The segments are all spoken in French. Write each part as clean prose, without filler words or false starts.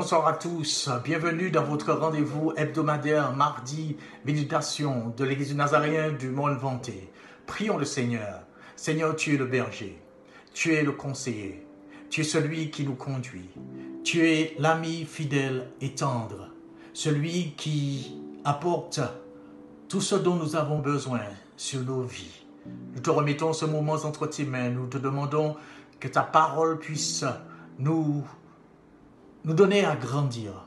Bonsoir à tous, bienvenue dans votre rendez-vous hebdomadaire mardi, méditation de l'Église du Nazaréen du Mont Vanté. Prions le Seigneur. Seigneur, tu es le berger, tu es le conseiller, tu es celui qui nous conduit, tu es l'ami fidèle et tendre, celui qui apporte tout ce dont nous avons besoin sur nos vies. Nous te remettons ce moment entre tes mains, nous te demandons que ta parole puisse nous donner à grandir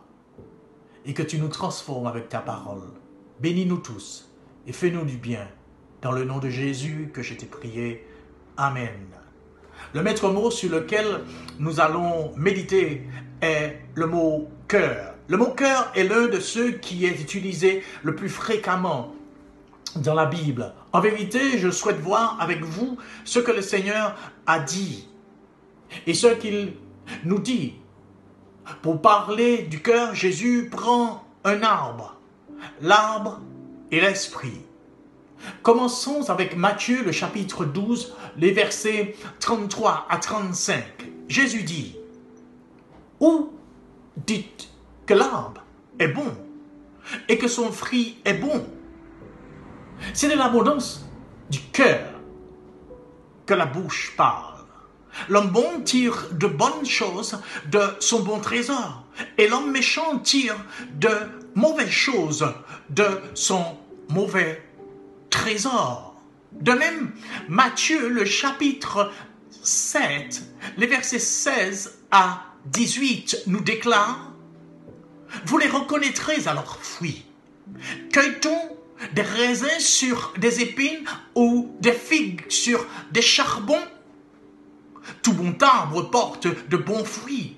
et que tu nous transformes avec ta parole. Bénis-nous tous et fais-nous du bien. Dans le nom de Jésus que je t'ai prié. Amen. Le maître mot sur lequel nous allons méditer est le mot cœur. Le mot cœur est l'un de ceux qui est utilisé le plus fréquemment dans la Bible. En vérité, je souhaite voir avec vous ce que le Seigneur a dit et ce qu'il nous dit. Pour parler du cœur, Jésus prend un arbre, l'arbre et l'esprit. Commençons avec Matthieu, le chapitre 12, les versets 33 à 35. Jésus dit, « Ou dites que l'arbre est bon et que son fruit est bon. C'est de l'abondance du cœur que la bouche parle. L'homme bon tire de bonnes choses de son bon trésor, et l'homme méchant tire de mauvaises choses de son mauvais trésor. » De même, Matthieu, le chapitre 7, les versets 16 à 18 nous déclare, « Vous les reconnaîtrez à leurs fruits. Cueille-t-on des raisins sur des épines ou des figues sur des charbons? Tout bon arbre porte de bons fruits,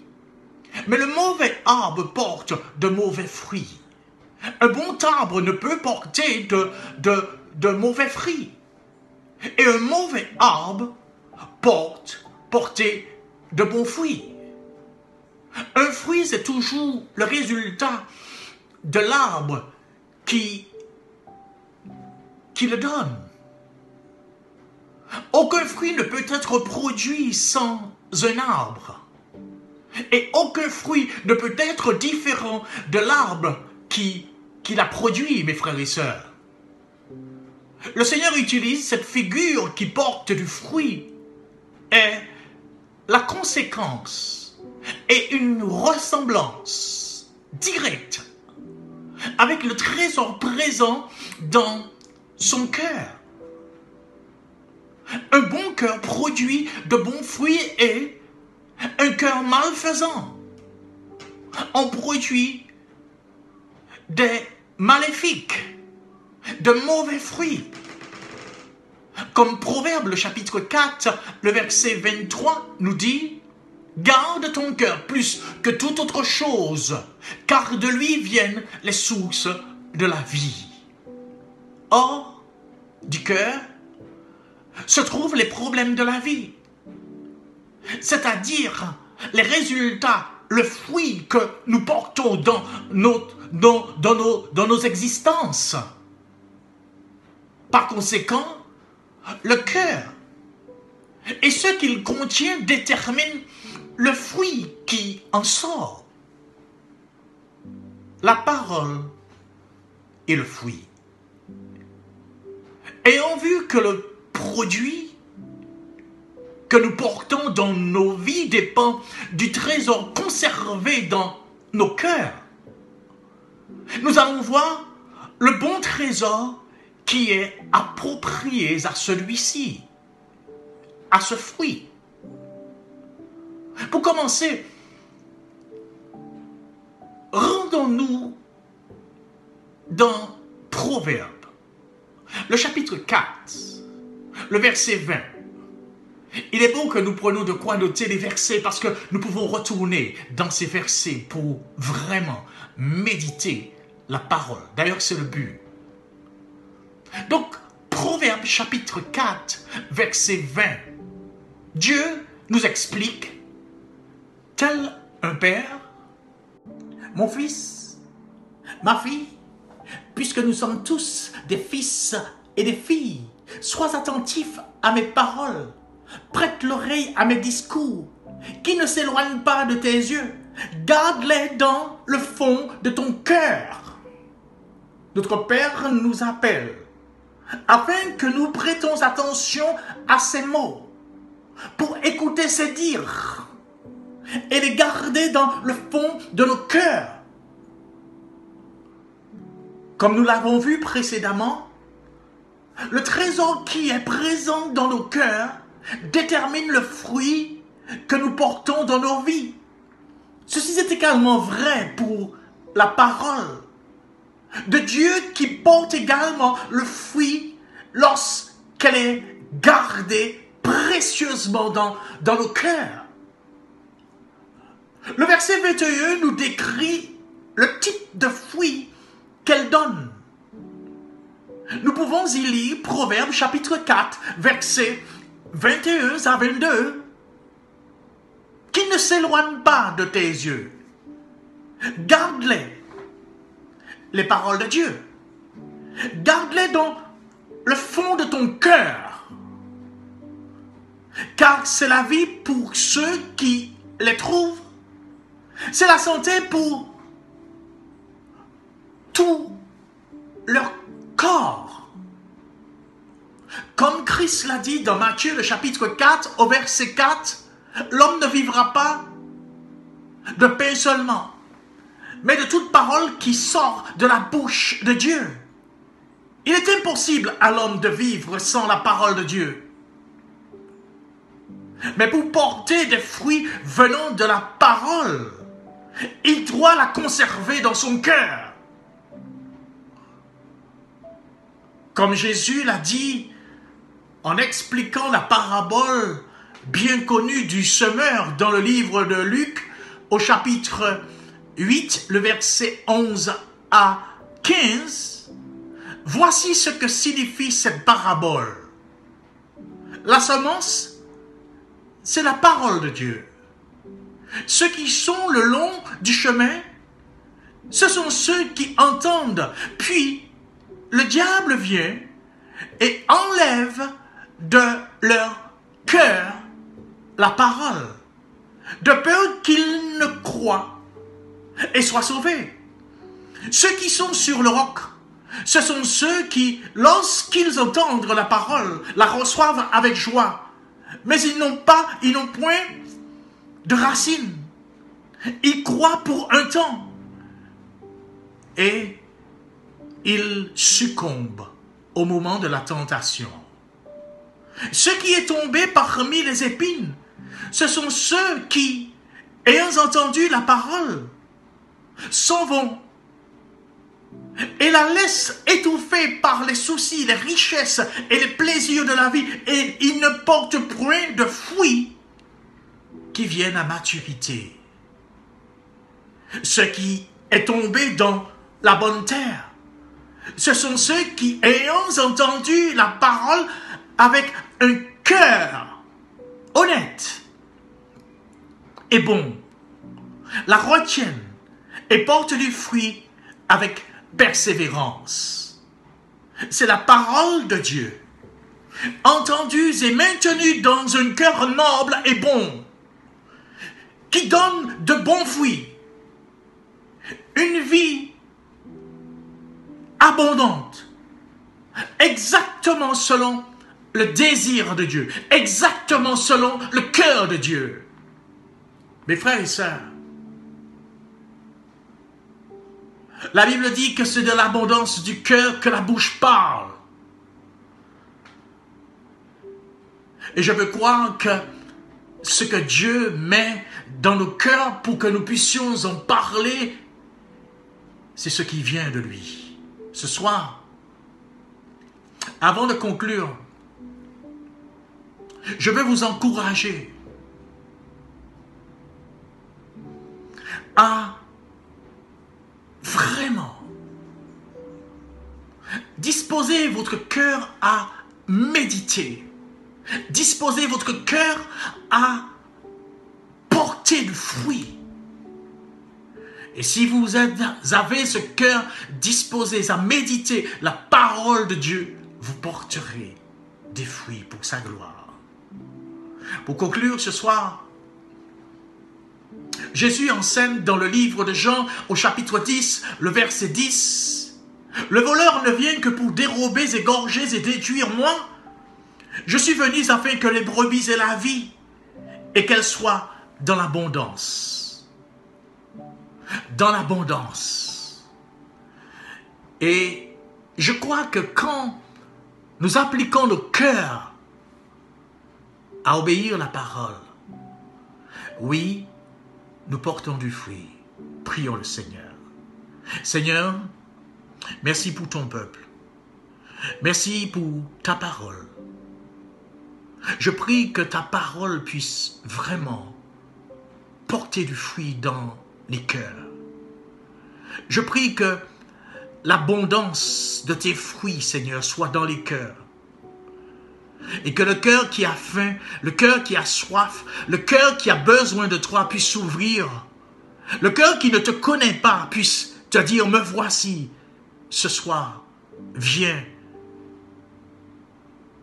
mais le mauvais arbre porte de mauvais fruits. Un bon arbre ne peut porter de mauvais fruits, et un mauvais arbre porter de bons fruits. Un fruit, c'est toujours le résultat de l'arbre qui le donne. Aucun fruit ne peut être produit sans un arbre. Et aucun fruit ne peut être différent de l'arbre qui l'a produit, mes frères et sœurs. Le Seigneur utilise cette figure qui porte du fruit et la conséquence et une ressemblance directe avec le trésor présent dans son cœur. Un bon cœur produit de bons fruits et un cœur malfaisant en produit des maléfiques, de mauvais fruits. Comme Proverbe, le chapitre 4, le verset 23 nous dit, « Garde ton cœur plus que toute autre chose, car de lui viennent les sources de la vie. » Or, du cœur se trouvent les problèmes de la vie, c'est-à-dire les résultats, le fruit que nous portons dans nos existences. Par conséquent, le cœur et ce qu'il contient détermine le fruit qui en sort. La parole est le fruit. Ayant vu que le produit que nous portons dans nos vies dépend du trésor conservé dans nos cœurs, nous allons voir le bon trésor qui est approprié à celui-ci, à ce fruit. Pour commencer, rendons-nous dans Proverbe, le chapitre 4, le verset 20. Il est bon que nous prenions de quoi noter les versets parce que nous pouvons retourner dans ces versets pour vraiment méditer la parole. D'ailleurs, c'est le but. Donc, Proverbe chapitre 4, verset 20. Dieu nous explique, tel un père, « Mon fils, ma fille, puisque nous sommes tous des fils et des filles, sois attentif à mes paroles, prête l'oreille à mes discours, qui ne s'éloignent pas de tes yeux, Garde-les dans le fond de ton cœur. Notre Père nous appelle afin que nous prêtons attention à ces mots pour écouter ses dires et les garder dans le fond de nos cœurs. Comme nous l'avons vu précédemment, le trésor qui est présent dans nos cœurs détermine le fruit que nous portons dans nos vies. Ceci est également vrai pour la parole de Dieu qui porte également le fruit lorsqu'elle est gardée précieusement dans nos cœurs. Le verset 21 nous décrit le type de fruit qu'elle donne. Nous pouvons y lire Proverbes chapitre 4, versets 21 à 22. Qu'ils ne s'éloignent pas de tes yeux. Garde-les. Les paroles de Dieu. Garde-les dans le fond de ton cœur. Car c'est la vie pour ceux qui les trouvent. C'est la santé pour tout leur corps. Comme Christ l'a dit dans Matthieu le chapitre 4 au verset 4, l'homme ne vivra pas de pain seulement, mais de toute parole qui sort de la bouche de Dieu. Il est impossible à l'homme de vivre sans la parole de Dieu. Mais pour porter des fruits venant de la parole, il doit la conserver dans son cœur. Comme Jésus l'a dit en expliquant la parabole bien connue du semeur dans le livre de Luc au chapitre 8, le verset 11 à 15, voici ce que signifie cette parabole. La semence, c'est la parole de Dieu. Ceux qui sont le long du chemin, ce sont ceux qui entendent, puis le diable vient et enlève de leur cœur la parole, de peur qu'ils ne croient et soient sauvés. Ceux qui sont sur le roc, ce sont ceux qui, lorsqu'ils entendent la parole, la reçoivent avec joie, mais ils n'ont point de racines. Ils croient pour un temps et ils succombent au moment de la tentation. Ce qui est tombé parmi les épines, ce sont ceux qui, ayant entendu la parole, s'en vont et la laissent étouffer par les soucis, les richesses et les plaisirs de la vie, et ils ne portent point de fruits qui viennent à maturité. Ce qui est tombé dans la bonne terre, ce sont ceux qui, ayant entendu la parole avec un cœur honnête et bon, la retiennent et portent du fruit avec persévérance. C'est la parole de Dieu, entendue et maintenue dans un cœur noble et bon, qui donne de bons fruits, une vie abondante, exactement selon le désir de Dieu, exactement selon le cœur de Dieu. Mes frères et sœurs, la Bible dit que c'est de l'abondance du cœur que la bouche parle. Et je veux croire que ce que Dieu met dans nos cœurs pour que nous puissions en parler, c'est ce qui vient de lui. Ce soir, avant de conclure, je veux vous encourager à vraiment disposez votre cœur à méditer. Disposez votre cœur à porter du fruit. Et si vous avez ce cœur disposé à méditer la parole de Dieu, vous porterez des fruits pour sa gloire. Pour conclure ce soir, Jésus enseigne dans le livre de Jean au chapitre 10, le verset 10. Le voleur ne vient que pour dérober, égorger et détruire. Moi, je suis venu afin que les brebis aient la vie et qu'elles soient dans l'abondance. Dans l'abondance. Et je crois que quand nous appliquons nos cœurs à obéir la parole, oui, nous portons du fruit. Prions le Seigneur. Seigneur, merci pour ton peuple. Merci pour ta parole. Je prie que ta parole puisse vraiment porter du fruit dans les cœurs. Je prie que l'abondance de tes fruits, Seigneur, soit dans les cœurs. Et que le cœur qui a faim, le cœur qui a soif, le cœur qui a besoin de toi puisse s'ouvrir. Le cœur qui ne te connaît pas puisse te dire, me voici ce soir, viens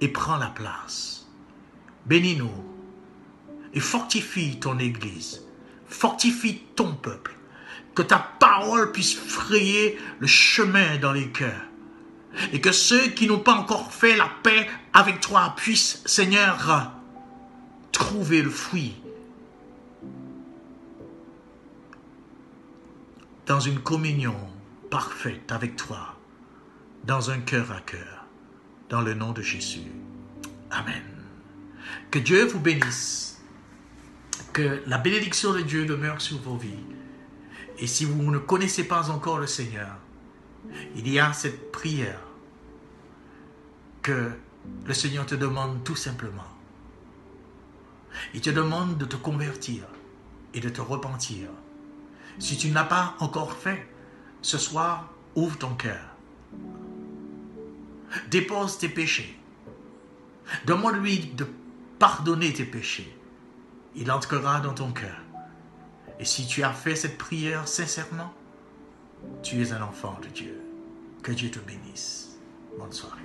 et prends la place. Bénis-nous et fortifie ton Église, fortifie ton peuple, que ta parole puisse frayer le chemin dans les cœurs. Et que ceux qui n'ont pas encore fait la paix avec toi puissent, Seigneur, trouver le fruit dans une communion parfaite avec toi, dans un cœur à cœur, dans le nom de Jésus. Amen. Que Dieu vous bénisse, que la bénédiction de Dieu demeure sur vos vies. Et si vous ne connaissez pas encore le Seigneur, il y a cette prière que le Seigneur te demande tout simplement. Il te demande de te convertir et de te repentir. Si tu ne l'as pas encore fait, ce soir, ouvre ton cœur. Dépose tes péchés. Demande-lui de pardonner tes péchés. Il entrera dans ton cœur. Et si tu as fait cette prière sincèrement, tu es un enfant de Dieu. Que Dieu te bénisse. Bonne soirée.